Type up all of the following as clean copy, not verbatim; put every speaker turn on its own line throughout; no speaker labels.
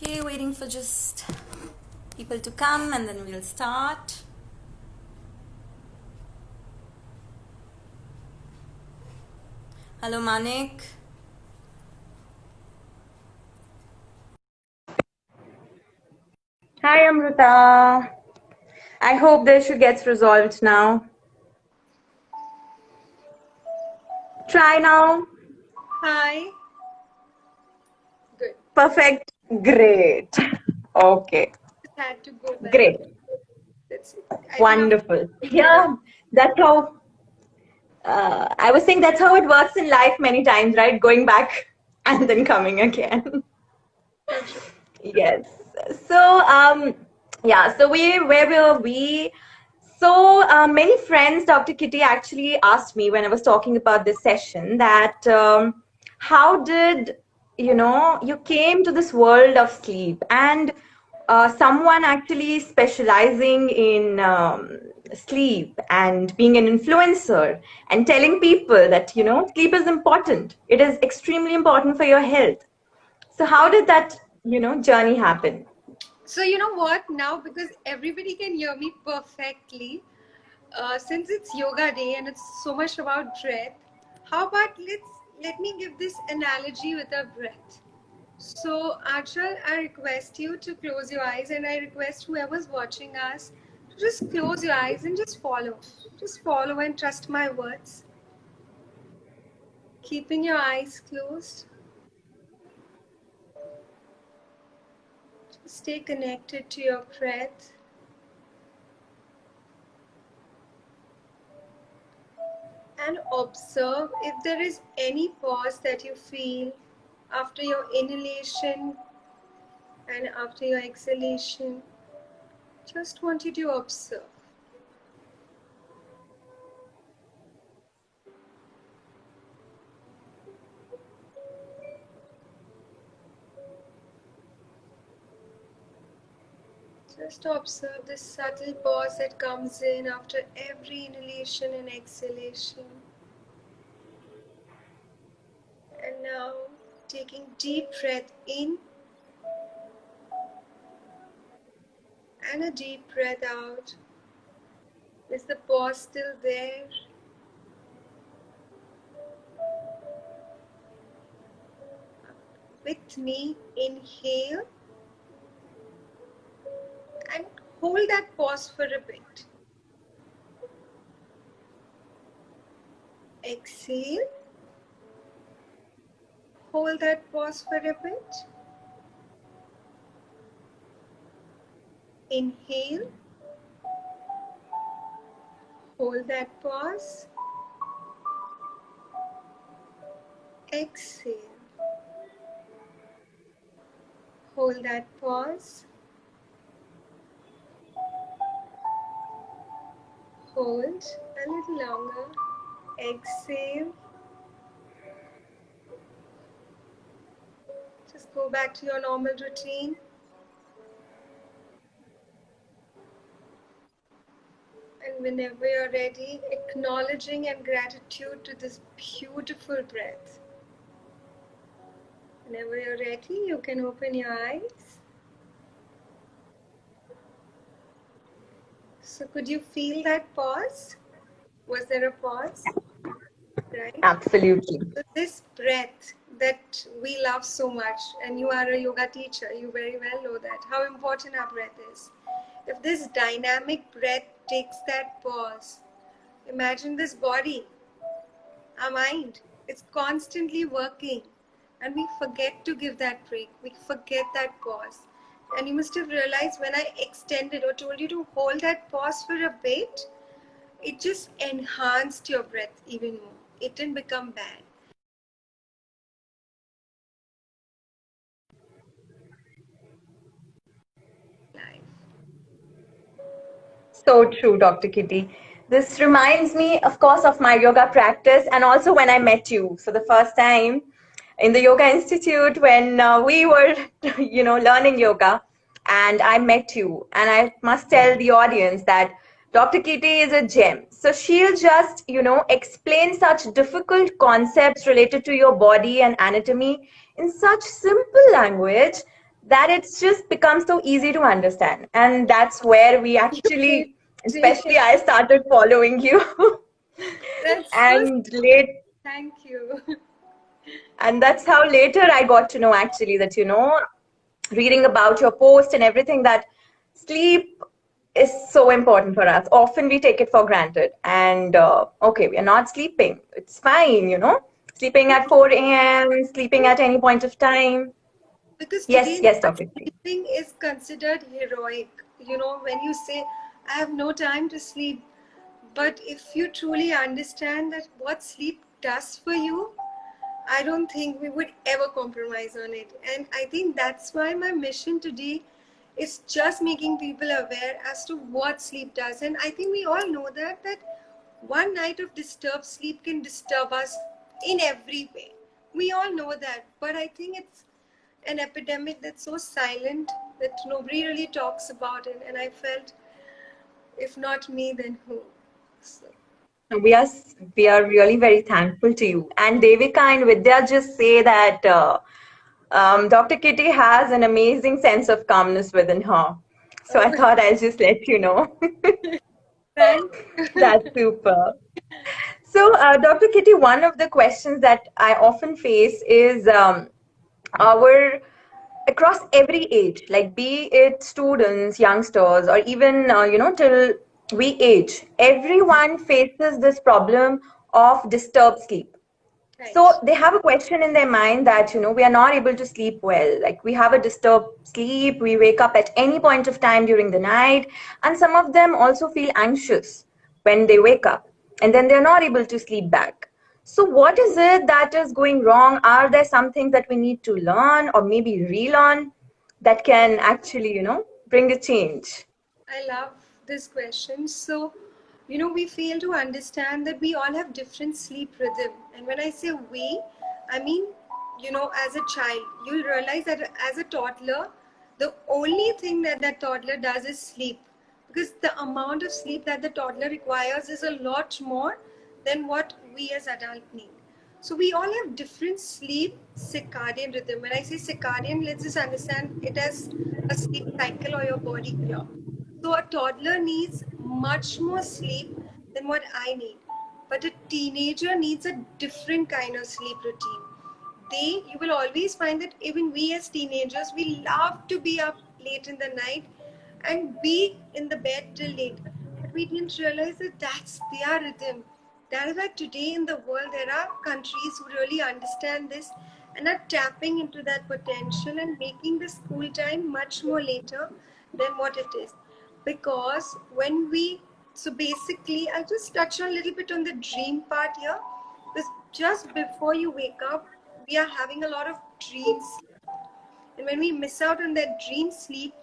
Okay, waiting for just people to come and then we'll start. Hello, Manik.
Hi, Amrita. I hope the issue gets resolved now. Try now.
Hi. Good.
Perfect. Great. Okay.
Just had to go back.
Great.
That's it.
Wonderful. Yeah, that's how. I was saying that's how it works in life many times, right? Going back and then coming again. Yes. So, yeah. So where were we? So many friends, Dr. Kiity actually asked me when I was talking about this session that how did you came to this world of sleep, and someone actually specializing in sleep and being an influencer and telling people that sleep is important. It is extremely important for your health. So how did that journey happen?
So you know what? Now, because everybody can hear me perfectly, since it's yoga day and it's so much about breath, how about let me give this analogy with a breath. So Aanchal, I request you to close your eyes, and I request whoever's watching us to just close your eyes and just follow. Just follow and trust my words. Keeping your eyes closed. Stay connected to your breath. And observe if there is any pause that you feel after your inhalation and after your exhalation. Just want you to observe. Just observe this subtle pause that comes in after every inhalation and exhalation. And now taking deep breath in and a deep breath out. Is the pause still there? With me, inhale and hold that pause for a bit. Exhale. Hold that pause for a bit. Inhale. Hold that pause. Exhale. Hold that pause. Hold a little longer. Exhale. Just go back to your normal routine. And whenever you're ready, acknowledging and gratitude to this beautiful breath. Whenever you're ready, you can open your eyes. So could you feel that pause? Was there a pause? Right?
Absolutely.
So this breath that we love so much, and you are a yoga teacher, you very well know that, how important our breath is. If this dynamic breath takes that pause, imagine this body, our mind, it's constantly working, and we forget to give that break, we forget that pause. And you must have realized when I extended or told you to hold that pause for a bit, it just enhanced your breath even more. It didn't become bad.
So true, Dr. Kiity. This reminds me, of course, of my yoga practice, and also when I met you for the first time in the Yoga Institute when we were, learning yoga, and I met you. And I must tell the audience that Dr. Kiity is a gem. So she'll just, explain such difficult concepts related to your body and anatomy in such simple language that it's just become so easy to understand. And that's where we actually, especially I started following you.
That's so.
and late
Thank you.
and that's how later I got to know actually that, reading about your post and everything, that sleep is so important for us. Often we take it for granted. And okay, we are not sleeping. It's fine. Sleeping at 4 a.m., sleeping at any point of time.
Because
Yes,
today
yes,
not
Dr. Kiity.
sleeping is considered heroic. When you say, I have no time to sleep, but if you truly understand that what sleep does for you, I don't think we would ever compromise on it. And I think that's why my mission today is just making people aware as to what sleep does. And I think we all know that one night of disturbed sleep can disturb us in every way. We all know that, but I think it's an epidemic that's so silent that nobody really talks about it. And I felt, if not me, then who? So,
We are we are really very thankful to you. And Devika and Vidya just say that Dr. Kiity has an amazing sense of calmness within her. So I
oh,
thought I'll just let you know.
thank you.
That's super. So, Dr. Kiity, one of the questions that I often face is our across every age, like be it students, youngsters, or even till we age, everyone faces this problem of disturbed sleep. So
Right.
they have a question in their mind that, we are not able to sleep well. Like we have a disturbed sleep, we wake up at any point of time during the night, and some of them also feel anxious when they wake up, and then they're not able to sleep back. So what is it that is going wrong? Are there some things that we need to learn or maybe relearn that can actually, bring a change?
I love this question. So, we fail to understand that we all have different sleep rhythm. And when I say we, I mean, as a child, you'll realize that as a toddler, the only thing that that toddler does is sleep. Because the amount of sleep that the toddler requires is a lot more than what we as adults need. So we all have different sleep circadian rhythm. When I say circadian, let's just understand it as a sleep cycle or your body clock. So a toddler needs much more sleep than what I need. But a teenager needs a different kind of sleep routine. You will always find that even we as teenagers, we love to be up late in the night and be in the bed till late. But we didn't realize that that's their rhythm. That is why today in the world there are countries who really understand this and are tapping into that potential and making the school time much more later than what it is. Because so basically, I'll just touch on a little bit on the dream part here. Because just before you wake up, we are having a lot of dreams. And when we miss out on that dream sleep,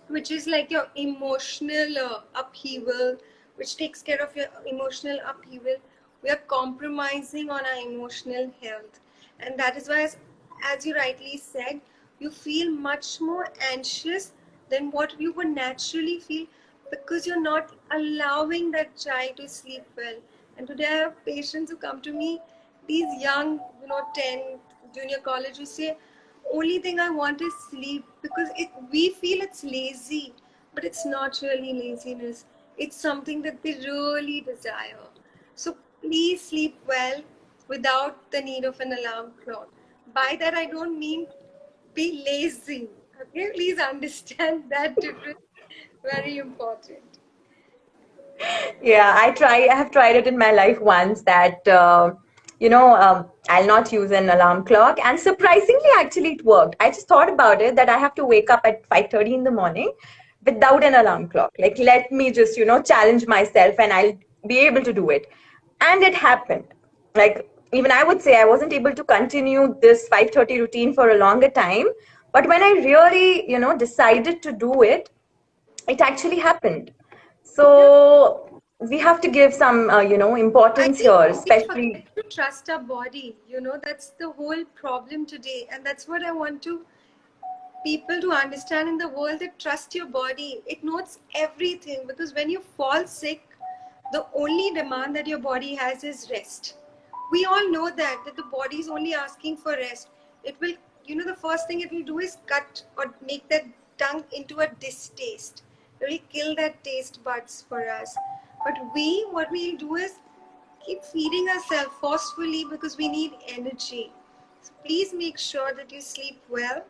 which is like your emotional upheaval, which takes care of your emotional upheaval, we are compromising on our emotional health. And that is why, as you rightly said, you feel much more anxious than what you would naturally feel because you're not allowing that child to sleep well. And today I have patients who come to me, these young, 10, junior college, who say, only thing I want is sleep because we feel it's lazy, but it's not really laziness. It's something that they really desire. So please sleep well without the need of an alarm clock. By that I don't mean be lazy. Okay, please understand that difference. Very important.
Yeah, I have tried it in my life once that, I'll not use an alarm clock. And surprisingly, actually, it worked. I just thought about it that I have to wake up at 5:30 in the morning without an alarm clock. Like, let me just, challenge myself and I'll be able to do it. And it happened. Like, even I would say I wasn't able to continue this 5:30 routine for a longer time. But when I really, decided to do it, it actually happened.
Yeah.
So we have to give some,
I
importance
think
here,
we
especially.
forget to trust our body. That's the whole problem today. And that's what I want to people to understand in the world, that trust your body. It knows everything because when you fall sick, the only demand that your body has is rest. We all know that the body is only asking for rest. It will, the first thing it will do is cut or make that tongue into a distaste. It will kill that taste buds for us. But what we'll do is keep feeding ourselves forcefully because we need energy. So please make sure that you sleep well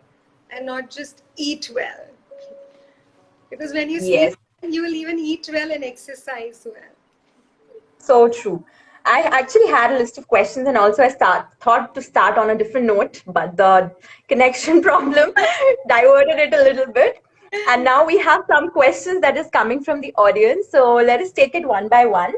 and not just eat well. Because when you sleep,
Yes,
you will even eat well and exercise well.
so true. I actually had a list of questions, and also thought to start on a different note, but the connection problem diverted it a little bit. And now we have some questions that is coming from the audience. So let us take it one by one.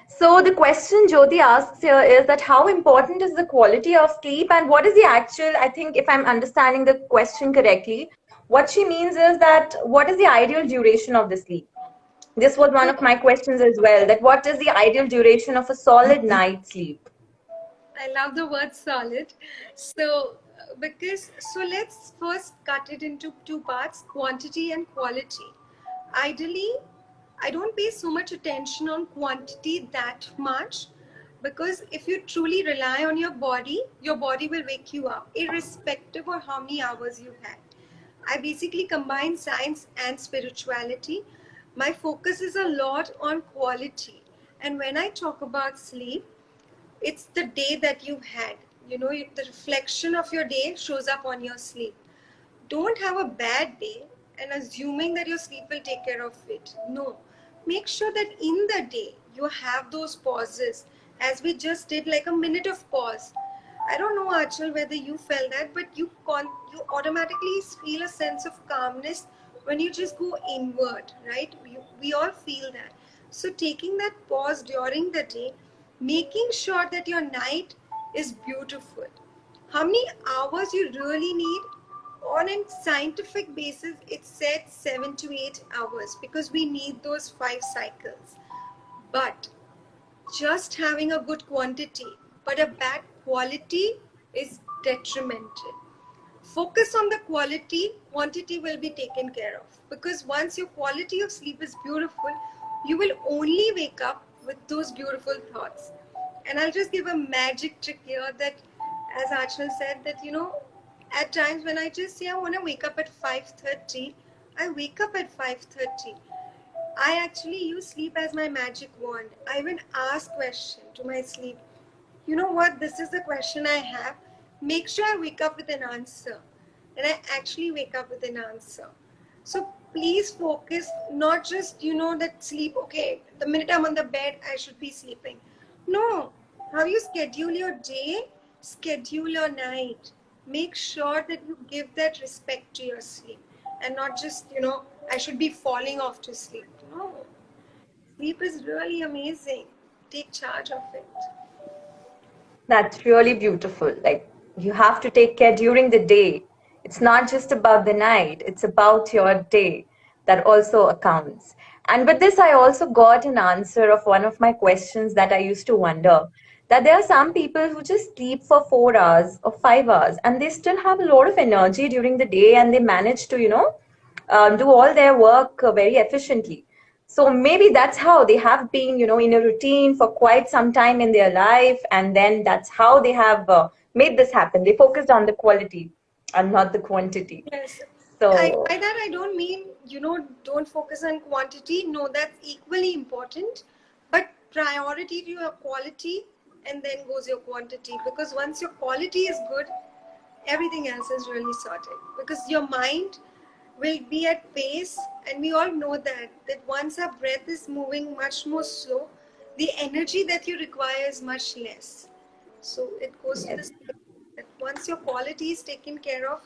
So the question Jyoti asks here is that how important is the quality of sleep, and what is the actual, I think if I'm understanding the question correctly, what she means is that what is the ideal duration of the sleep? This was one
So
of my questions as well, that what is the ideal duration of a solid night's sleep?
I love the word solid. So let's first cut it into two parts, quantity and quality. Ideally, I don't pay so much attention on quantity that much because if you truly rely on your body will wake you up, irrespective of how many hours you had. I basically combine science and spirituality. My focus is a lot on quality. And when I talk about sleep, it's the day that you had. The reflection of your day shows up on your sleep. Don't have a bad day and assuming that your sleep will take care of it. No. Make sure that in the day you have those pauses, as we just did, like a minute of pause. I don't know, Aanchal, whether you felt that, but you automatically feel a sense of calmness when you just go inward, right? We all feel that. So taking that pause during the day, making sure that your night is beautiful. How many hours you really need? On a scientific basis, it's said 7 to 8 hours because we need those 5 cycles. But just having a good quantity but a bad quality is detrimental. Focus on the quality, quantity will be taken care of. Because once your quality of sleep is beautiful, you will only wake up with those beautiful thoughts. And I'll just give a magic trick here that, as Aanchal said, that at times when I just say I want to wake up at 5:30, I wake up at 5:30. I actually use sleep as my magic wand. I even ask question to my sleep. You know what? This is the question I have. Make sure I wake up with an answer. And I actually wake up with an answer. So please focus, not just, that sleep, okay, the minute I'm on the bed, I should be sleeping. No. How you schedule your day, schedule your night. Make sure that you give that respect to your sleep. And not just, I should be falling off to sleep. No. Sleep is really amazing. Take charge of it.
That's really beautiful. Like, you have to take care during the day. It's not just about the night, it's about your day. That also accounts. And with this, I also got an answer of one of my questions that I used to wonder, that there are some people who just sleep for 4 hours or 5 hours and they still have a lot of energy during the day, and they manage to, do all their work very efficiently. So maybe that's how they have been, in a routine for quite some time in their life, and then that's how they have made this happen. They focused on the quality and not the quantity.
Yes.
So
By that I don't mean, don't focus on quantity. No, that's equally important. But priority to your quality and then goes your quantity. Because once your quality is good, everything else is really sorted. Because your mind will be at pace, and we all know that once our breath is moving much more slow, the energy that you require is much less. So it goes to the
yes.
same that once your quality is taken care of,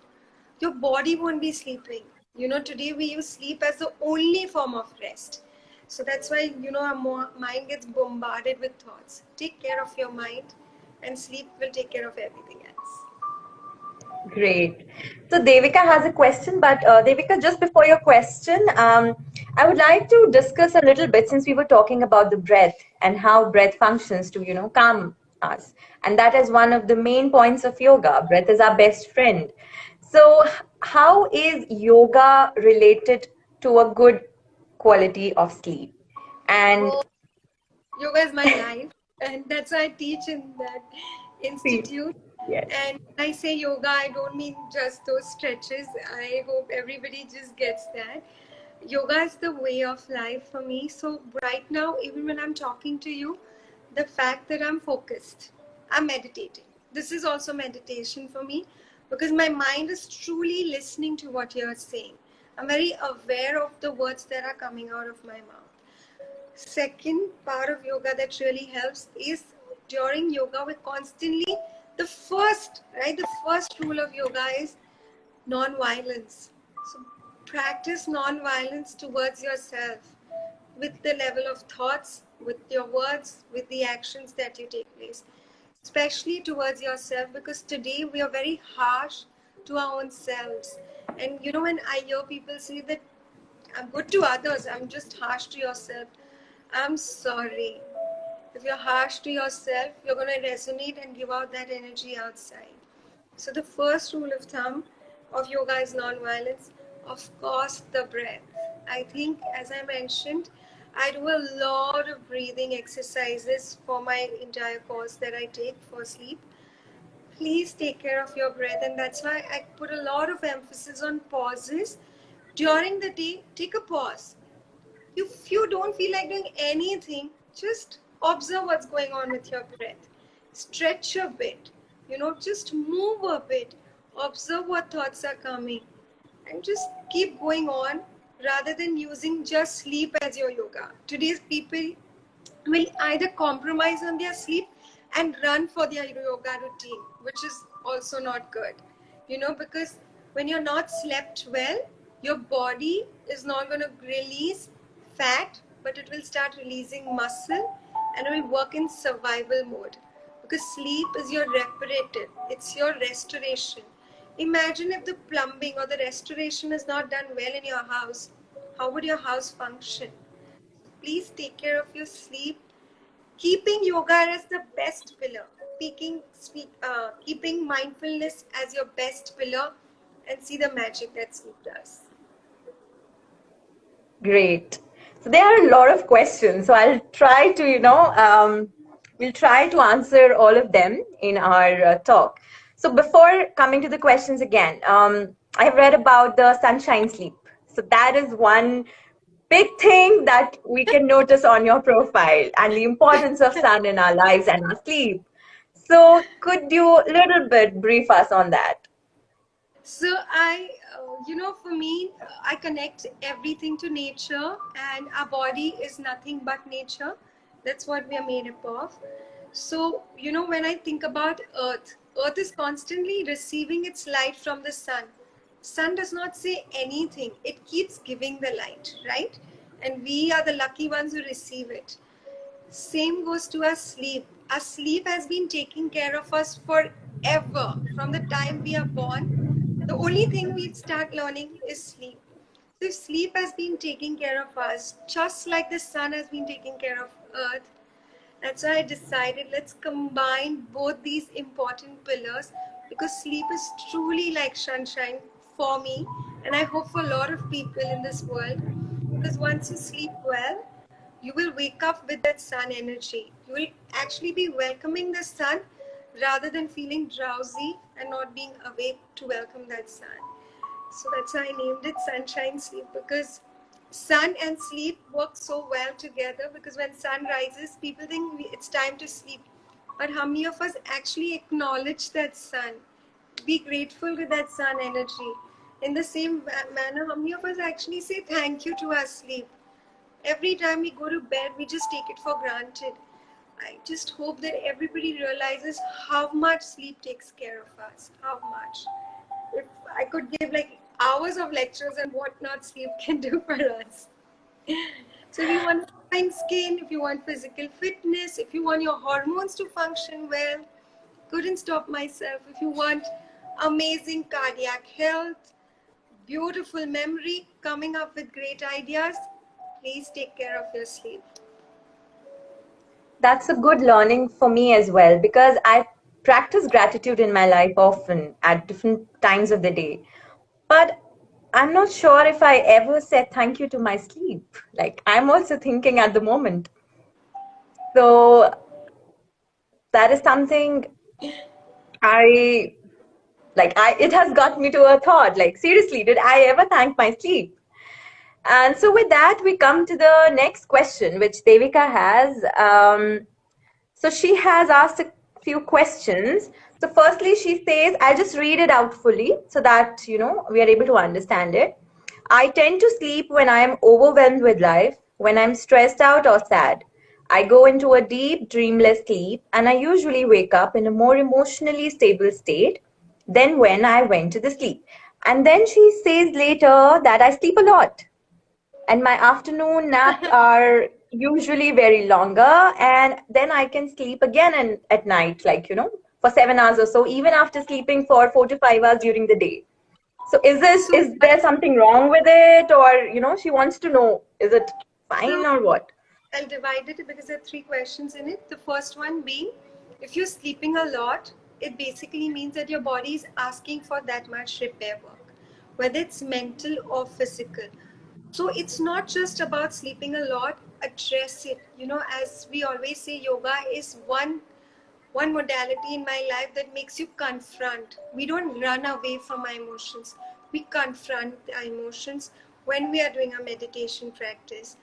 your body won't be sleeping. Today we use sleep as the only form of rest. So that's why, our mind gets bombarded with thoughts. Take care of your mind, and sleep will take care of everything else.
Great. So Devika has a question, but Devika, just before your question, I would like to discuss a little bit, since we were talking about the breath and how breath functions to, calm us. And that is one of the main points of yoga. Breath is our best friend. So how is yoga related to a good quality of sleep? And
Oh, yoga is my life, and that's why I teach in that
see,
institute.
Yes.
And when I say yoga, I don't mean just those stretches. I hope everybody just gets that. Yoga is the way of life for me. So right now, even when I'm talking to you, the fact that I'm focused, I'm meditating. This is also meditation for me because my mind is truly listening to what you're saying. I'm very aware of the words that are coming out of my mouth. Second part of yoga that really helps is during yoga we're constantly the first rule of yoga is non-violence. So practice non-violence towards yourself with the level of thoughts, with your words, with the actions that you take place, especially towards yourself, because today we are very harsh to our own selves. And when I hear people say that I'm good to others, I'm just harsh to yourself, I'm sorry. If you're harsh to yourself, you're going to resonate and give out that energy outside. So the first rule of thumb of yoga is non-violence. Of course, the breath. I think, as I mentioned, I do a lot of breathing exercises for my entire course that I take for sleep. Please take care of your breath, and that's why I put a lot of emphasis on pauses. During the day, take a pause. If you don't feel like doing anything, just observe what's going on with your breath. Stretch a bit, just move a bit. Observe what thoughts are coming and just keep going on rather than using just sleep as your yoga. Today's people will either compromise on their sleep and run for their yoga routine, which is also not good. Because when you're not slept well, your body is not going to release fat, but it will start releasing muscle and it will work in survival mode. Because sleep is your reparative, it's your restoration. Imagine if the plumbing or the restoration is not done well in your house, how would your house function? Please take care of your sleep. Keeping yoga as the best pillar, keeping mindfulness as your best pillar, and see the magic that sleep does.
Great. So there are a lot of questions. So I'll try to, we'll try to answer all of them in our talk. So before coming to the questions again, I've read about the sunshine sleep. So that is one big thing that we can notice on your profile and the importance of sun in our lives and our sleep. So could you a little bit brief us on that?
So for me, I connect everything to nature, and our body is nothing but nature. That's what we are made up of. So, when I think about Earth is constantly receiving its light from the sun. Sun does not say anything. It keeps giving the light, right? And we are the lucky ones who receive it. Same goes to our sleep. Our sleep has been taking care of us forever. From the time we are born, the only thing we start learning is sleep. So if sleep has been taking care of us, just like the sun has been taking care of Earth, that's why I decided let's combine both these important pillars, because sleep is truly like sunshine for me, and I hope for a lot of people in this world. Because once you sleep well, you will wake up with that sun energy. You will actually be welcoming the sun rather than feeling drowsy and not being awake to welcome that sun. So that's why I named it Sunshine Sleep, because sun and sleep work so well together. Because when sun rises, people think it's time to sleep. But how many of us actually acknowledge that sun? Be grateful to that sun energy. In the same manner, how many of us actually say thank you to our sleep? Every time we go to bed, we just take it for granted. I just hope that everybody realizes how much sleep takes care of us. How much. If I could give like hours of lectures on what not sleep can do for us. So if you want fine skin, if you want physical fitness, if you want your hormones to function well, couldn't stop myself. If you want amazing cardiac health, beautiful memory, coming up with great ideas, please take care of your sleep.
That's a good learning for me as well, because I practice gratitude in my life often at different times of the day. But I'm not sure if I ever said thank you to my sleep. Like, I'm also thinking at the moment. So that is something it has got me to a thought, like, seriously, did I ever thank my sleep? And so with that, we come to the next question, which Devika has. So she has asked a few questions. So firstly, she says, I'll just read it out fully so that, we are able to understand it. I tend to sleep when I am overwhelmed with life, when I'm stressed out or sad. I go into a deep, dreamless sleep, and I usually wake up in a more emotionally stable state than when I went to the sleep. And then she says later that I sleep a lot, and my afternoon naps are usually very longer, and then I can sleep again and at night, like, for 7 hours or so, even after sleeping for 4 to 5 hours during the day. So
So
is there something wrong with it, or she wants to know, is it fine
so
or what?
I'll divide it because there are three questions in it. The first one being, if you're sleeping a lot, it basically means that your body is asking for that much repair work, whether it's mental or physical. So it's not just about sleeping a lot, address it. As we always say, yoga is one modality in my life that makes you confront. We don't run away from our emotions. We confront our emotions when we are doing a meditation practice.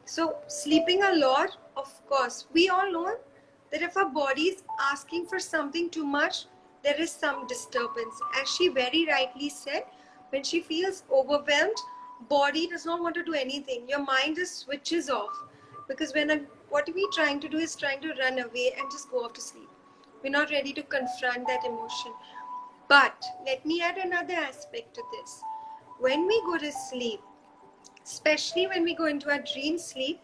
So sleeping a lot, of course, we all know that if our body is asking for something too much, there is some disturbance. As she very rightly said, when she feels overwhelmed, body does not want to do anything. Your mind just switches off, because what we're trying to do is trying to run away and just go off to sleep. We're not ready to confront that emotion. But let me add another aspect to this. When we go to sleep, especially when we go into a dream sleep,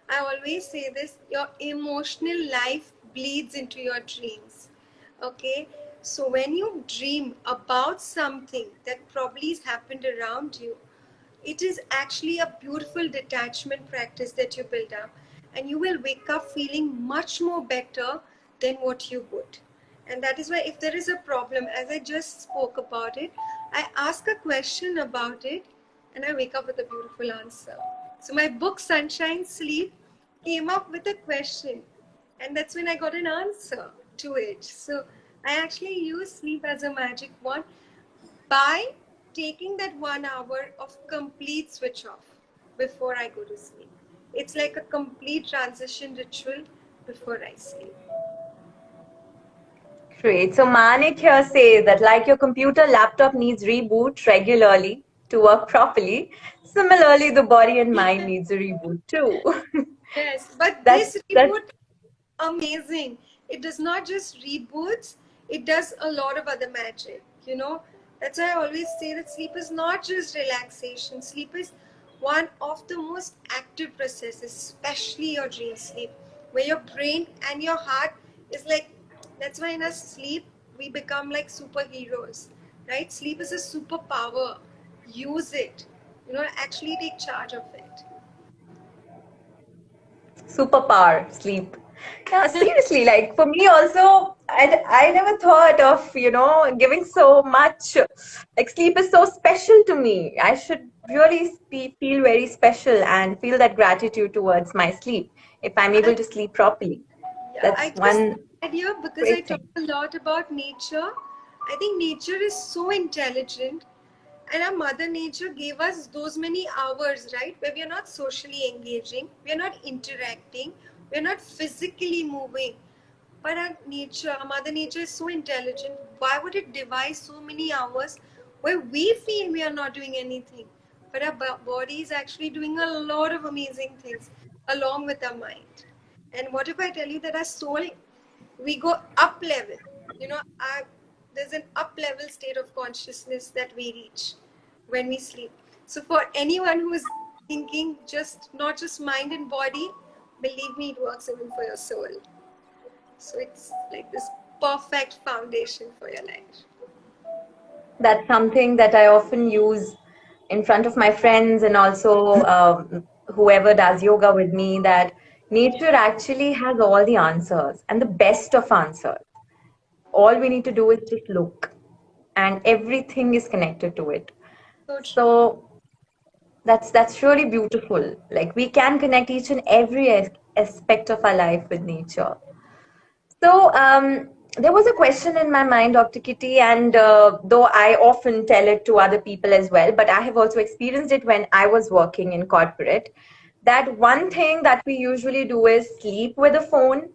I always say this, your emotional life bleeds into your dreams. Okay? So when you dream about something that probably has happened around you, it is actually a beautiful detachment practice that you build up, and you will wake up feeling much more better than what you would. And that is why, if there is a problem, as I just spoke about it, I ask a question about it and I wake up with a beautiful answer. So my book Sunshine Sleep came up with a question, and that's when I got an answer to it. So I actually use sleep as a magic wand by taking that 1 hour of complete switch off before I go to sleep. It's like a complete transition ritual before I sleep.
Great. So Manik here says that, like your computer, laptop needs reboot regularly to work properly. Similarly, the body and mind needs a reboot too.
Yes, but
that's
this
that's
reboot, amazing. It does not just reboots, it does a lot of other magic. That's why I always say that sleep is not just relaxation. Sleep is one of the most active processes, especially your dream sleep, where your brain and your heart is like, that's why in our sleep we become like superheroes, right? Sleep is a superpower. Use it. Actually take charge of it.
superpower, sleep. Yeah, seriously, like for me also, I never thought of, giving so much. Like sleep is so special to me. I should really feel very special and feel that gratitude towards my sleep if I'm able
I
to sleep properly.
Yeah,
That's
I just
one
add here because I
great
talk
thing.
a lot about nature. I think nature is so intelligent, and our mother nature gave us those many hours, right, where we are not socially engaging, we are not interacting, we are not physically moving. But our mother nature is so intelligent. Why would it devise so many hours where we feel we are not doing anything? But our body is actually doing a lot of amazing things along with our mind. And what if I tell you that our soul, we go up level? There's an up level state of consciousness that we reach when we sleep. So for anyone who is thinking just not just mind and body, believe me, it works even for your soul. So it's like this perfect foundation for your life.
That's something that I often use in front of my friends, and also whoever does yoga with me, that nature actually has all the answers and the best of answers. All we need to do is just look, and everything is connected to it.
So true.
So that's really beautiful. Like we can connect each and every aspect of our life with nature. So there was a question in my mind, Dr. Kitty, and though I often tell it to other people as well, but I have also experienced it when I was working in corporate, that one thing that we usually do is sleep with a phone,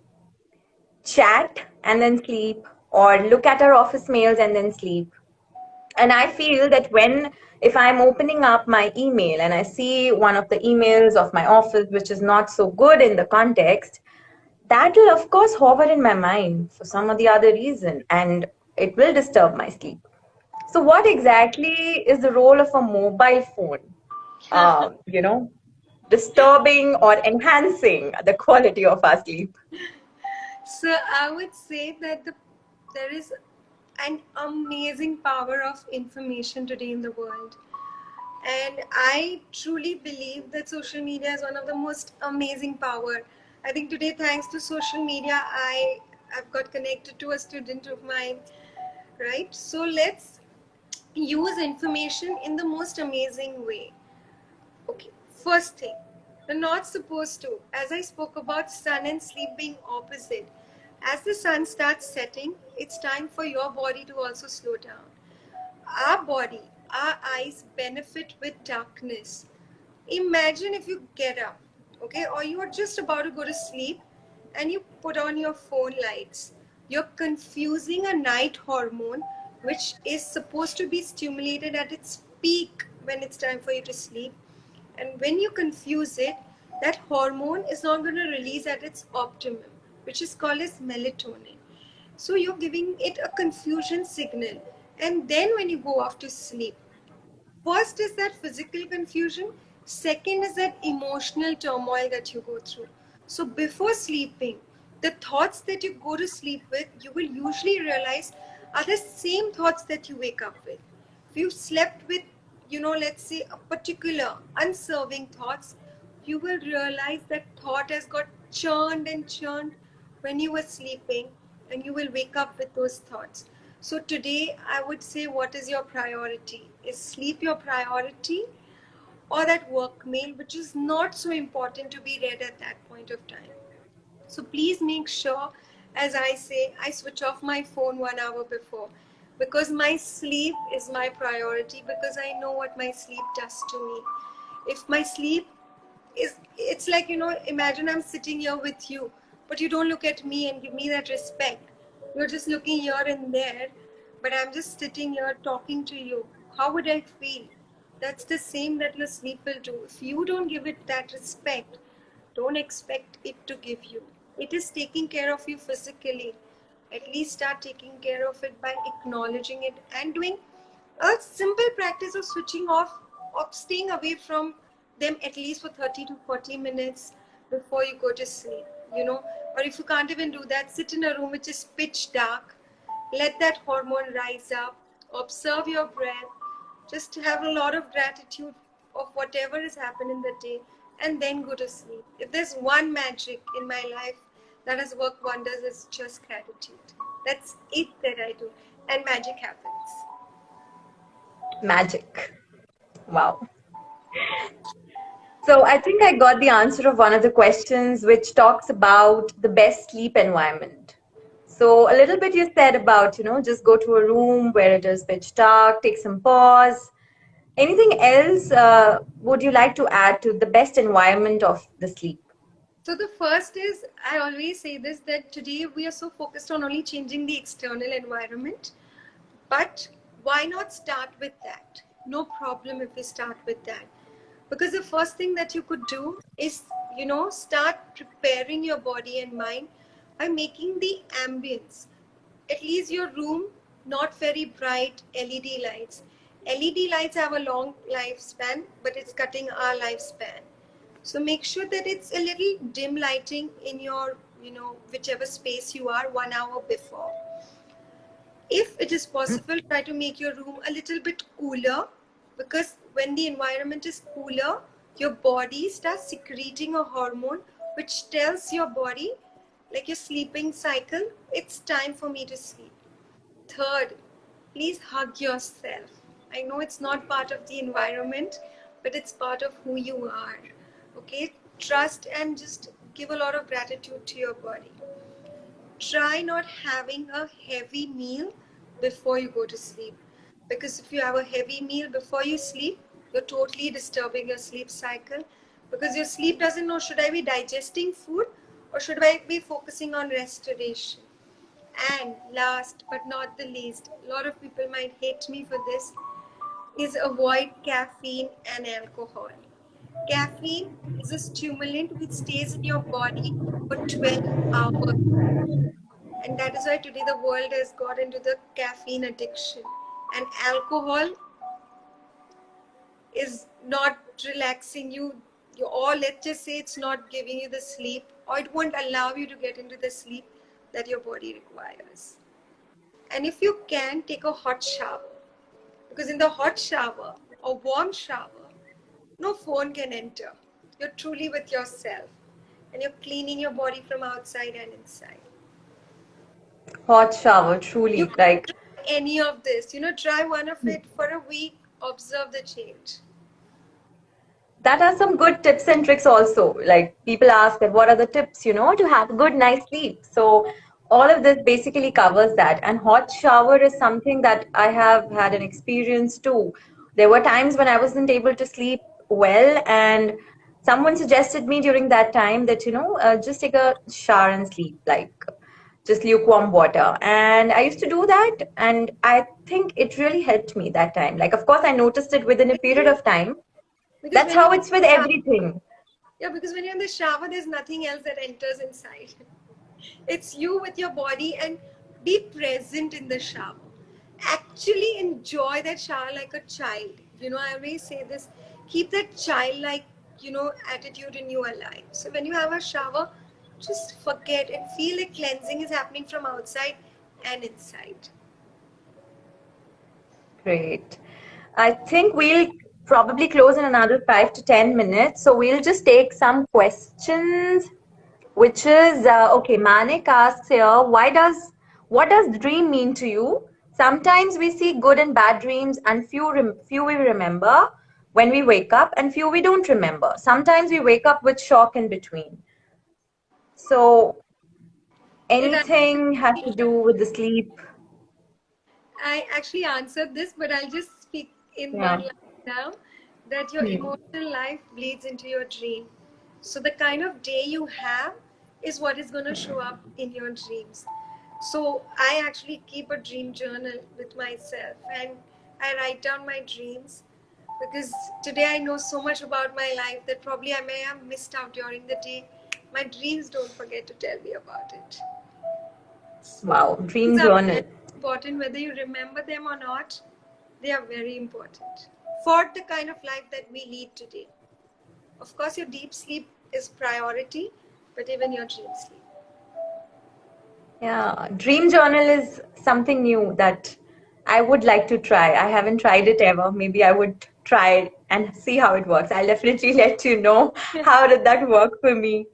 chat and then sleep, or look at our office mails and then sleep. And I feel that if I'm opening up my email and I see one of the emails of my office which is not so good in the context, that will of course hover in my mind for some or the other reason, and it will disturb my sleep. So what exactly is the role of a mobile phone, disturbing or enhancing the quality of our sleep?
So I would say that there is an amazing power of information today in the world. And I truly believe that social media is one of the most amazing power. I think today, thanks to social media, I've got connected to a student of mine, right? So let's use information in the most amazing way. Okay, first thing, we're not supposed to, as I spoke about sun and sleep being opposite. As the sun starts setting, it's time for your body to also slow down. Our body, our eyes benefit with darkness. Imagine if you get up, okay, or you are just about to go to sleep and you put on your phone lights. You're confusing a night hormone which is supposed to be stimulated at its peak when it's time for you to sleep. And when you confuse it, that hormone is not going to release at its optimum, which is called as melatonin. So you're giving it a confusion signal. And then when you go off to sleep, first is that physical confusion, second is that emotional turmoil that you go through. So before sleeping, the thoughts that you go to sleep with, you will usually realize are the same thoughts that you wake up with. If you slept with, let's say a particular unserving thoughts, you will realize that thought has got churned and churned when you were sleeping, and you will wake up with those thoughts. So today I would say, what is your priority? Is sleep your priority, or that work mail which is not so important to be read at that point of time? So please make sure, as I say, I switch off my phone 1 hour before, because my sleep is my priority, because I know what my sleep does to me. If my sleep it's like, imagine I'm sitting here with you, but you don't look at me and give me that respect. You're just looking here and there, but I'm just sitting here talking to you. How would I feel? That's the same that your sleep will do. If you don't give it that respect, don't expect it to give you. It is taking care of you physically. At least start taking care of it by acknowledging it and doing a simple practice of switching off, of staying away from them at least for 30 to 40 minutes before you go to sleep, or if you can't even do that, sit in a room which is pitch dark, let that hormone rise up, observe your breath, just have a lot of gratitude of whatever has happened in the day, and then go to sleep. If there's one magic in my life that has worked wonders, it's just gratitude. That's it that I do, and magic happens.
Magic. Wow. So I think I got the answer of one of the questions, which talks about the best sleep environment. So a little bit you said about, just go to a room where it is pitch dark, take some pause. Anything else would you like to add to the best environment of the sleep?
So the first is, I always say this, that today we are so focused on only changing the external environment, but why not start with that? No problem if we start with that. Because the first thing that you could do is, start preparing your body and mind by making the ambience, at least your room, not very bright LED lights. LED lights have a long lifespan, but it's cutting our lifespan. So make sure that it's a little dim lighting in your, whichever space you are 1 hour before. If it is possible, try to make your room a little bit cooler, because when the environment is cooler, your body starts secreting a hormone which tells your body, like your sleeping cycle, it's time for me to sleep. Third, please hug yourself. I know it's not part of the environment, but it's part of who you are. Okay? Trust and just give a lot of gratitude to your body. try not having a heavy meal before you go to sleep. Because if you have a heavy meal before you sleep, you're totally disturbing your sleep cycle. Because your sleep doesn't know, should I be digesting food or should I be focusing on restoration? And last but not the least, a lot of people might hate me for this, is avoid caffeine and alcohol. Caffeine is a stimulant which stays in your body for 12 hours. And that is why today the world has got into the caffeine addiction. And alcohol is not relaxing you, or let's just say it's not giving you the sleep, or it won't allow you to get into the sleep that your body requires. And if you can, take a hot shower. Because in the hot shower or warm shower, no phone can enter. You're truly with yourself. And you're cleaning your body from outside and inside.
Hot shower, truly.
You can
Like,
try any of this. Try one of it for a week. Observe the change.
that are some good tips and tricks also. Like, people ask that what are the tips, to have a good night's sleep. So all of this basically covers that. And hot shower is something that I have had an experience too. There were times when I wasn't able to sleep well, and someone suggested me during that time that, just take a shower and sleep, like just lukewarm water. And I used to do that, and I think it really helped me that time. Like, of course, I noticed it within a period of time.
Because
That's
when
how
you're
it's with everything.
Yeah, because when you're in the shower, there's nothing else that enters inside. It's you with your body, and be present in the shower. Actually enjoy that shower like a child. I always say this, keep that childlike, attitude in you alive. So when you have a shower, just forget and feel like cleansing is happening from outside and inside.
Great. I think we'll probably close in another 5 to 10 minutes. So we'll just take some questions, which is okay. Manik asks here, what does dream mean to you? Sometimes we see good and bad dreams, and few we remember when we wake up, and few we don't remember. Sometimes we wake up with shock in between. So
It
anything has to do with the sleep.
I actually answered this, but I'll just speak in
Yeah.
one line now, that your emotional life bleeds into your dream. So the kind of day you have is what is going to show up in your dreams. So I actually keep a dream journal with myself, and I write down my dreams, because today I know so much about my life that probably I may have missed out during the day. My dreams don't forget to tell me about it.
Wow, dream
These are
journal.
very important, whether you remember them or not. They are very important for the kind of life that we lead today. Of course, your deep sleep is priority, but even your dream sleep.
Yeah, dream journal is something new that I would like to try. I haven't tried it ever. Maybe I would try it and see how it works. I'll definitely let you know how did that work for me.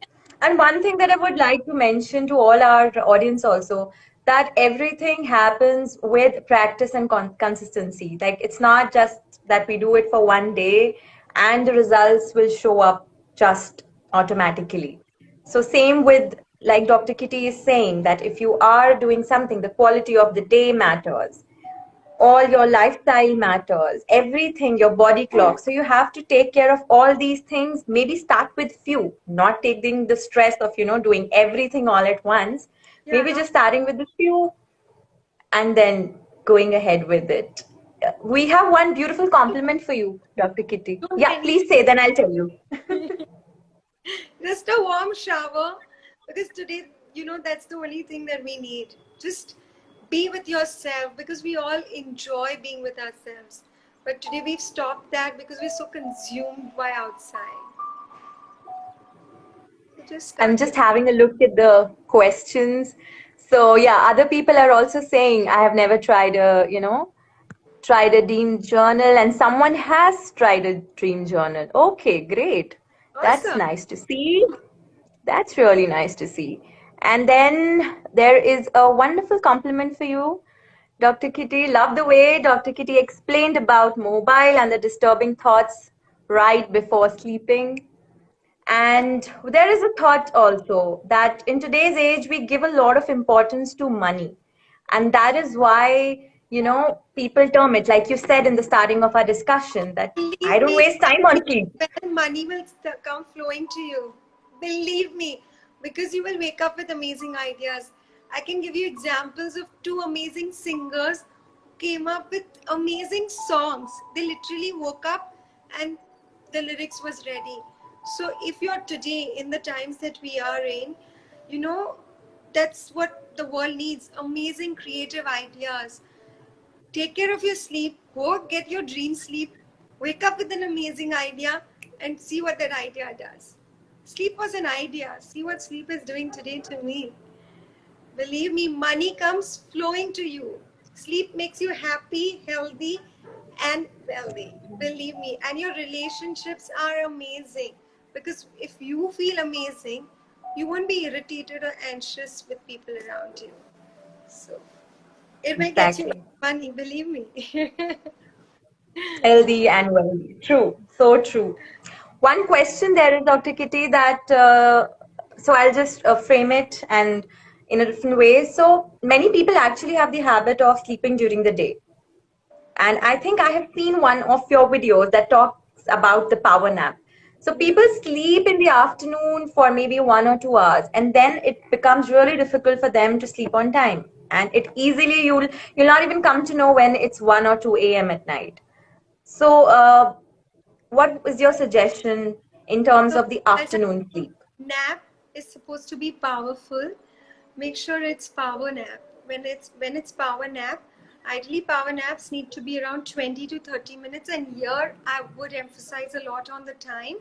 And one thing that I would like to mention to all our audience also, that everything happens with practice and consistency. Like, it's not just that we do it for one day and the results will show up just automatically. So same with, like Dr. Kiity is saying, that if you are doing something, the quality of the day matters, all your lifestyle matters, everything, your body clock. So you have to take care of all these things. Maybe start with few, not taking the stress of, doing everything all at once. Maybe just starting with the few and then going ahead with it. We have one beautiful compliment for you, Dr. Kiity. Yeah, please say, then I'll tell you.
Just a warm shower, because today, that's the only thing that we need. Just be with yourself, because we all enjoy being with ourselves. But today we've stopped that because we're so consumed by outside.
I'm just having a look at the questions. So yeah, other people are also saying, I have never tried tried a dream journal, and someone has tried a dream journal. Okay, great. That's
Awesome.
nice to see. That's really nice to see. And then there is a wonderful compliment for you, Dr. Kiity. Love the way Dr. Kiity explained about mobile and the disturbing thoughts right before sleeping. And there is a thought also that in today's age, we give a lot of importance to money. And that is why, people term it, like you said in the starting of our discussion, that I
Believe
don't
me,
waste time on sleep.
when money will come flowing to you. Believe me, because you will wake up with amazing ideas. I can give you examples of two amazing singers who came up with amazing songs. They literally woke up and the lyrics was ready. So if you're today in the times that we are in, you know, that's what the world needs, amazing creative ideas. Take care of your sleep, go get your dream sleep, wake up with an amazing idea, and see what that idea does. Sleep was an idea. See what sleep is doing today to me. Believe me, money comes flowing to you. Sleep makes you happy, healthy, and wealthy. Believe me. And your relationships are amazing. Because if you feel amazing, you won't be irritated or anxious with people around you. So it will get you
Exactly.
money, believe me.
Healthy and wealthy. True. So true. One question there is, Dr. Kitty, that so I'll just frame it and in a different way. So many people actually have the habit of sleeping during the day. And I think I have seen one of your videos that talks about the power nap. So
Yeah.
people sleep in the afternoon for maybe 1 or 2 hours, and then it becomes really difficult for them to sleep on time. And it easily you'll not even come to know when it's 1 or 2 a.m. at night. So what is your suggestion in terms
So
of the
as I
afternoon
think
sleep?
nap is supposed to be powerful. Make sure it's power nap. When it's power nap, ideally power naps need to be around 20 to 30 minutes. And here I would emphasize a lot on the time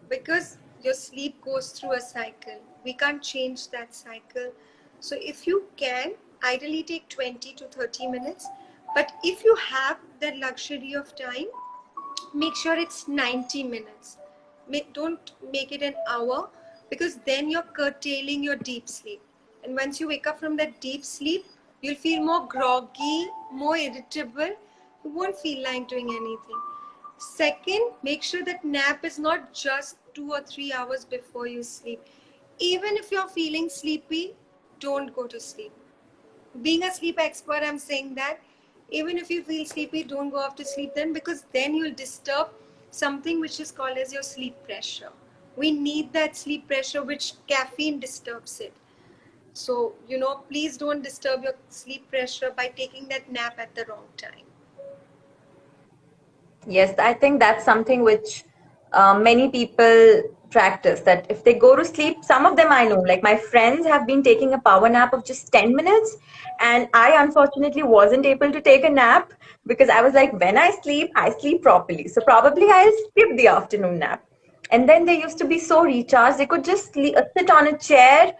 because your sleep goes through a cycle. We can't change that cycle. So if you can, ideally take 20 to 30 minutes. But if you have that luxury of time, make sure it's 90 minutes. Don't make it an hour because then you're curtailing your deep sleep. And once you wake up from that deep sleep, you'll feel more groggy, more irritable. You won't feel like doing anything. Second, make sure that nap is not just 2 or 3 hours before you sleep. Even if you're feeling sleepy, don't go to sleep. Being a sleep expert, I'm saying that even if you feel sleepy, don't go off to sleep then because then you'll disturb something which is called as your sleep pressure. We need that sleep pressure which caffeine disturbs it. So, please don't disturb your sleep pressure by taking that nap at the wrong time.
Yes, I think that's something which many people practice. That if they go to sleep, some of them I know, like my friends have been taking a power nap of just 10 minutes. And I unfortunately wasn't able to take a nap because I was like, when I sleep properly. So probably I'll skip the afternoon nap. And then they used to be so recharged, they could just sit on a chair,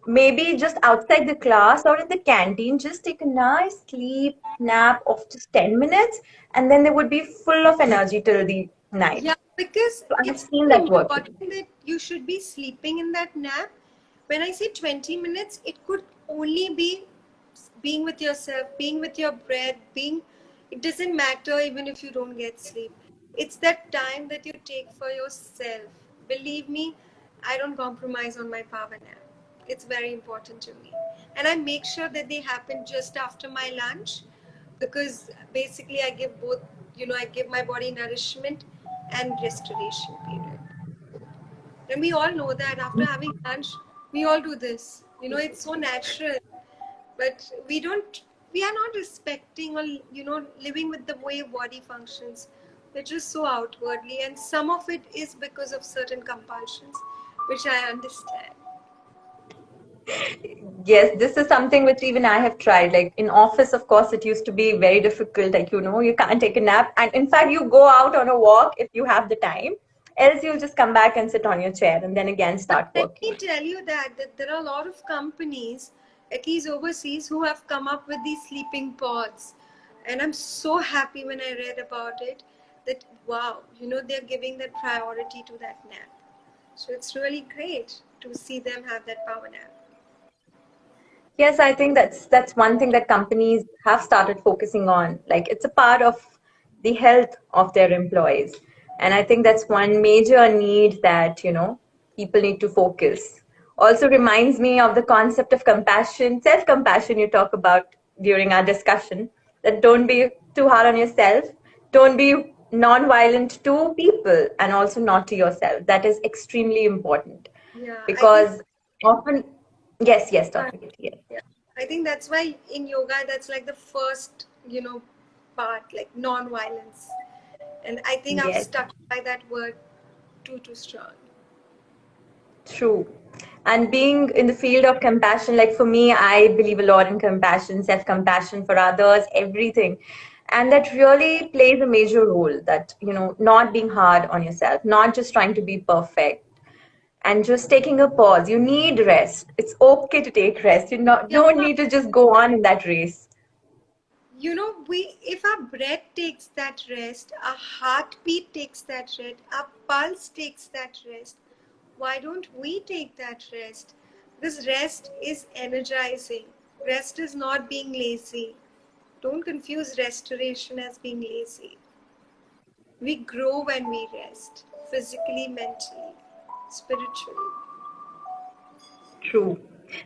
maybe just outside the class or in the canteen, just take a nice sleep nap of just 10 minutes, and then they would be full of energy till the night.
Yeah, because
So I've
it's
seen
so
that working.
important that you should be sleeping in that nap. When I say 20 minutes, it could only be being with yourself, being with your breath, it doesn't matter even if you don't get sleep. It's that time that you take for yourself. Believe me, I don't compromise on my power nap. It's very important to me. And I make sure that they happen just after my lunch because basically I give my body nourishment and restoration period. And we all know that after having lunch, we all do this. It's so natural, but we are not respecting or, living with the way body functions. We're just so outwardly, and some of it is because of certain compulsions, which I understand.
Yes, this is something which even I have tried. Like in office, of course, it used to be very difficult. Like, you can't take a nap. And in fact, you go out on a walk if you have the time. Else you'll just come back and sit on your chair and then again
But
start
let
working.
me tell you that there are a lot of companies, at least overseas, who have come up with these sleeping pods. And I'm so happy when I read about it that, wow, they're giving that priority to that nap. So it's really great to see them have that power nap.
Yes, I think that's one thing that companies have started focusing on. Like it's a part of the health of their employees. And I think that's one major need that, people need to focus. Also reminds me of the concept of compassion, self-compassion you talk about during our discussion, that don't be too hard on yourself, don't be non-violent to people and also not to yourself. That is extremely important
Yeah, I think
because often, yes, Dr. Kiity, yes.
yeah. I think that's why in yoga that's like the first, part, like non-violence. And I think I'm
Yes.
stuck by that word too strong.
True. And being in the field of compassion, like for me, I believe a lot in compassion, self-compassion for others, everything. And that really plays a major role that, not being hard on yourself, not just trying to be perfect and just taking a pause. You need rest. It's okay to take rest. You
Yeah,
don't need to just go on in that race.
we if our breath takes that rest, our heartbeat takes that rest, our pulse takes that rest, why don't we take that rest? Because rest is energizing. Rest is not being lazy. Don't confuse restoration as being lazy. We grow when we rest, physically, mentally, spiritually.
True.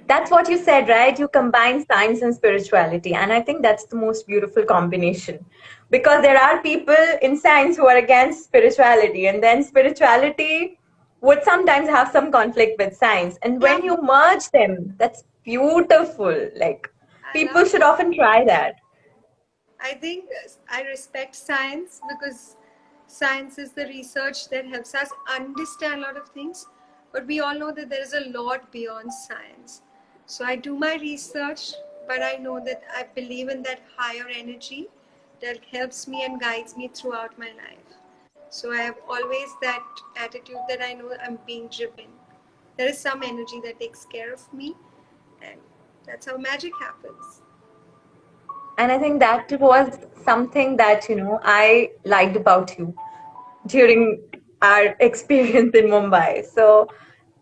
That's what you said, right? You combine science and spirituality. And I think that's the most beautiful combination. Because there are people in science who are against spirituality, and then spirituality would sometimes have some conflict with science. And
Yeah,
when you merge them, that's beautiful. Like,
I
people
love
should often try that.
I think I respect science because science is the research that helps us understand a lot of things. But we all know that there is a lot beyond science. So I do my research, but I know that I believe in that higher energy that helps me and guides me throughout my life. So I have always that attitude that I know I'm being driven. There is some energy that takes care of me, and that's how magic happens.
And I think that was something that, I liked about you during our experience in Mumbai. So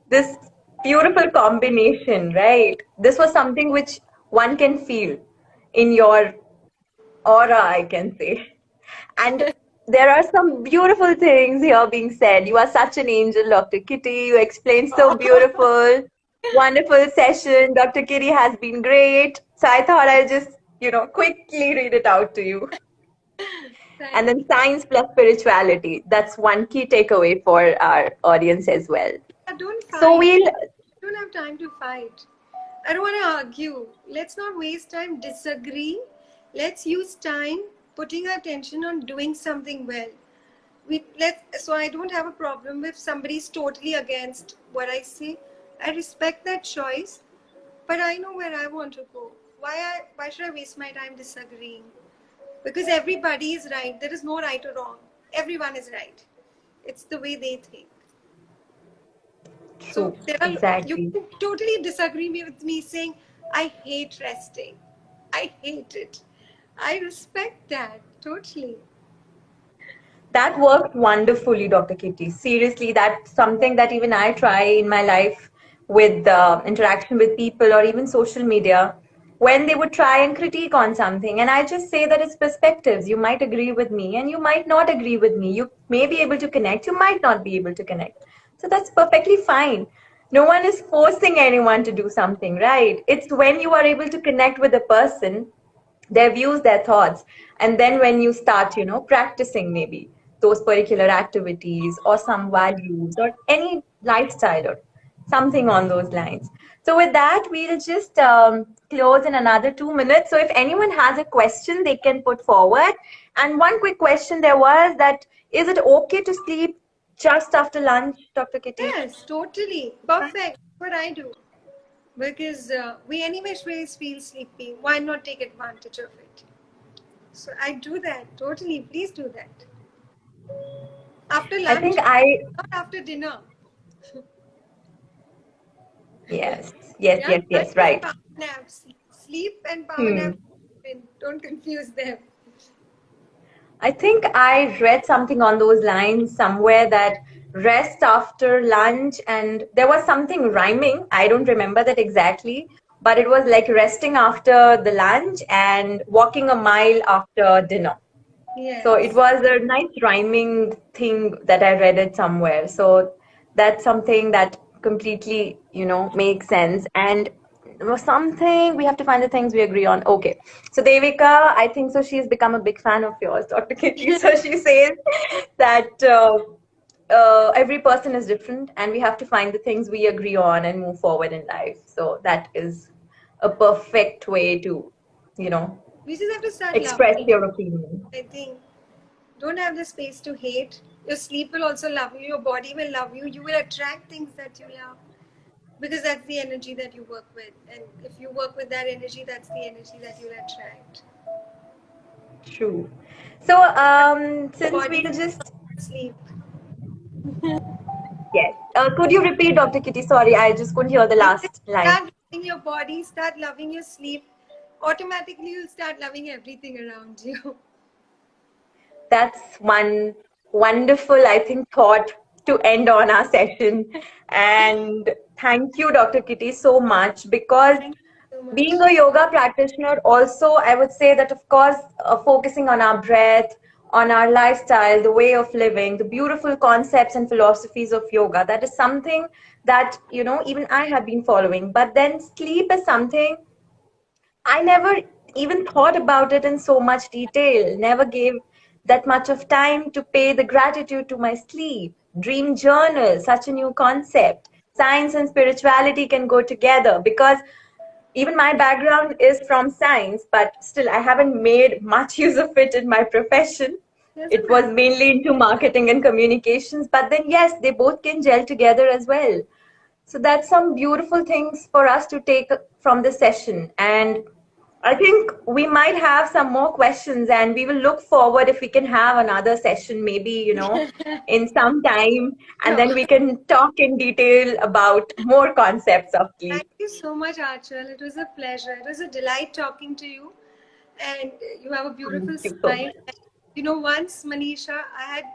this beautiful combination, right? This was something which one can feel in your aura, I can say. And there are some beautiful things here being said. You are such an angel, Dr. Kiity. You explained so beautiful. Wonderful session. Dr. Kiity has been great. So I thought I'll just, quickly read it out to you. And
Thank
then science plus spirituality. That's one key takeaway for our audience as well.
Don't
So
fight.
we'll,
I don't have time to fight. I don't want to argue. Let's not waste time, disagree. Let's use time putting our attention on doing something well. So I don't have a problem if somebody's totally against what I say. I respect that choice, but I know where I want to go. Why should I waste my time disagreeing? Because everybody is right. There is no right or wrong. Everyone is right. It's the way they think. So
true,
you
exactly.
can totally disagree with me saying, I hate resting. I hate it. I respect that totally.
That worked wonderfully, Dr. Kiity. Seriously, that's something that even I try in my life with interaction with people or even social media. When they would try and critique on something, and I just say that it's perspectives. You might agree with me, and you might not agree with me. You may be able to connect, you might not be able to connect. So that's perfectly fine. No one is forcing anyone to do something, right? It's when you are able to connect with a person, their views, their thoughts, and then when you start, practicing maybe those particular activities or some values or any lifestyle or something on those lines. So with that, we'll just close in another 2 minutes. So if anyone has a question, they can put forward. And one quick question there was that, is it okay to sleep just after lunch, Dr. Kiity?
Yes, totally. Perfect. What I do. Because we anyways feel sleepy. Why not take advantage of it? So I do that. Totally. Please do that. After
I
lunch,
think I,
not after dinner.
yes,
Yeah, lunch is
right.
power naps. Sleep and power
Hmm.
naps. Don't confuse them.
I think I read something on those lines somewhere that rest after lunch, and there was something rhyming. I don't remember that exactly, but it was like resting after the lunch and walking a mile after dinner. So it
Yes.
was a nice rhyming thing that I read it somewhere. So That's something that completely, makes sense. And something we have to find the things we agree on. Okay. So Devika, I think so she's become a big fan of yours, Dr. Kitty. So she says that every person is different and we have to find the things we agree on and move forward in life. So that is a perfect way to,
We just have to start
express
loving.
your opinion.
I think don't have the space to hate. Your sleep will also love you. Your body will love you. You will attract things that you love because that's the energy that you work with. And if you work with that energy, that's the energy that you'll attract.
True. So since
Body,
we'll just
sleep.
yes. Could you repeat, Dr. Kitty? Sorry, I just couldn't hear the
I said,
last line.
start loving your body, start loving your sleep. Automatically, you'll start loving everything around you.
That's one wonderful, I think, thought to end on our session. And thank you, Dr. Kitty, so much, because
Thank you so much.
being a yoga practitioner, also, I would say that, of course, focusing on our breath, on our lifestyle, the way of living, the beautiful concepts and philosophies of yoga, that is something that, even I have been following. But then sleep is something I never even thought about it in so much detail, never gave that much of time to pay the gratitude to my sleep. Dream journal, such a new concept. Science and spirituality can go together because even my background is from science, but still I haven't made much use of it in my profession. It was mainly into marketing and communications, but then yes, they both can gel together as well. So that's some beautiful things for us to take from this session. And I think we might have some more questions and we will look forward if we can have another session, maybe, in some time. And then we can talk in detail about more concepts of sleep.
Thank you so much, Aanchal. It was a pleasure. It was a delight talking to you. And you have a beautiful
Thank you so
smile.
much.
Once Manisha, I had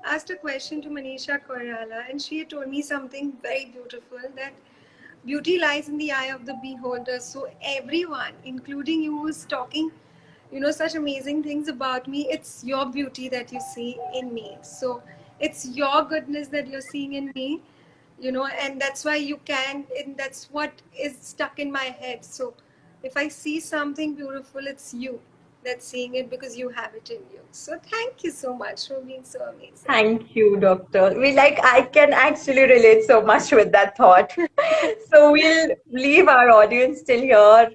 asked a question to Manisha Koirala, and she had told me something very beautiful, that beauty lies in the eye of the beholder. So everyone, including you who's talking, such amazing things about me, it's your beauty that you see in me. So it's your goodness that you're seeing in me, and that's why you can, and that's what is stuck in my head. So if I see something beautiful, it's you that's seeing it because you have it in you. So thank you so much for being so amazing.
Thank you, doctor. I can actually relate so much with that thought. So we'll leave our audience till here.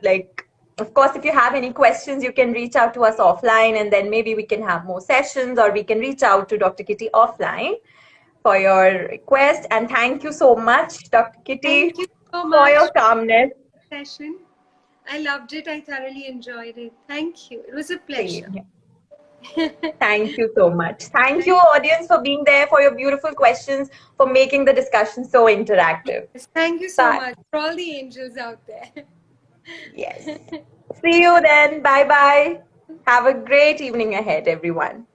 Of course, if you have any questions, you can reach out to us offline and then maybe we can have more sessions or we can reach out to Dr. Kitty offline for your request. And thank you so much, Dr. Kitty,
Thank you so
for
much
your
for
calmness.
the session. I loved it. I thoroughly enjoyed it. Thank you. It was a pleasure.
Same here. Thank you so much. Thank you, audience, for being there, for your beautiful questions, for making the discussion so interactive.
Yes, thank you so
Bye.
much for all the angels out there.
Yes. See you then. Bye bye. Have a great evening ahead, everyone.